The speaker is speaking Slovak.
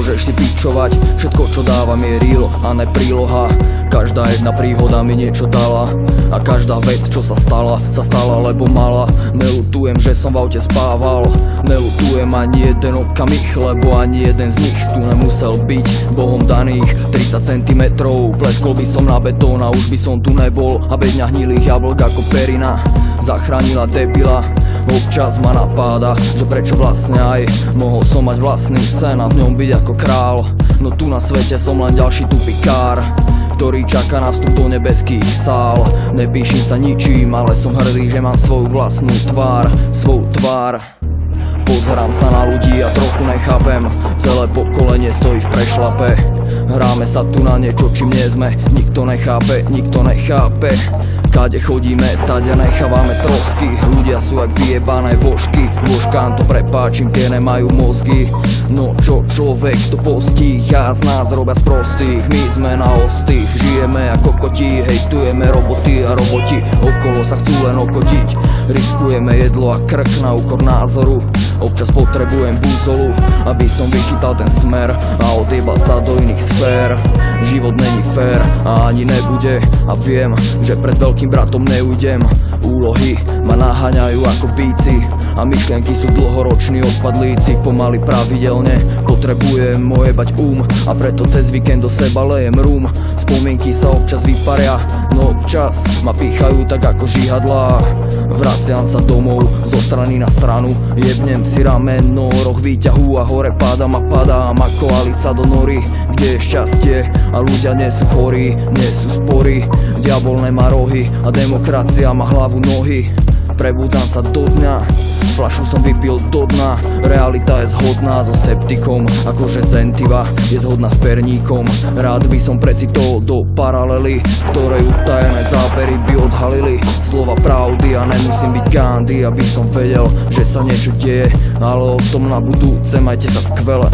môžeš si pičovať. Všetko čo dávam je real a ne príloha. Každá jedna príhoda mi niečo dala a každá vec čo sa stala lebo mala. Nelutujem že som v aute spával, nelutujem ani jeden okamih, lebo ani jeden z nich tu nemusel byť Bohom daných. 30 cm pleskol by som na betón a už by som tu nebol a bedňa hnilých jablk ako perina zachránila debila. Občas ma napáda, že prečo vlastne aj mohol som mať vlastný sen a v ňom byť ako král. No tu na svete som len ďalší tupikár, ktorý čaká na vstup do nebeských sál. Nepíšim sa ničím, ale som hrdý, že mám svoju vlastnú tvár, svoju tvár. Pozerám sa na ľudí a trochu nechápem, celé pokolenie stojí v prešlape. Hráme sa tu na niečo, čím nie sme, nikto nechápe, nikto nechápe. Kade chodíme, tade nechávame trosky, ľudia sú jak vyjebané vožky. Vožkám to prepáčim, tie nemajú mozgy. No čo človek to postíha, z nás robia z prostých, my sme na ostých. Žijeme ako koti, hejtujeme roboty a roboti okolo sa chcú len okotiť. Riskujeme jedlo a krk na úkor názoru. Občas potrebujem búzolu, aby som vychytal ten smer a odjebal sa do iných sfér. Život není fér a ani nebude a viem, že pred veľkým bratom neujdem. Úlohy ma naháňajú ako bíci a myšlienky sú dlhoroční odpadlíci. Pomaly pravidelne potrebujem ojebať a preto cez víkend do seba lejem rum. Spomienky sa občas vyparia, no občas ma pýchajú tak ako žihadlá. Vraciam sa domov zo strany na stranu, jebnem si rameno, roh výťahu a hore padám a padám ako alica do nory, kde je šťastie a ľudia nie sú chorí, nie sú spory. Diabol nemá rohy a demokracia má hlavu nohy. Prebudzam sa do dňa, fľašu som vypil do dna. Realita je zhodná so septikom, akože Zentiva je zhodná s perníkom. Rád by som precitol do paralely, ktorej utajené zábery by odhalili slova pravdy a nemusím byť Gandhi, aby som vedel, že sa niečo deje. Ale o tom na budúce, majte sa skvele.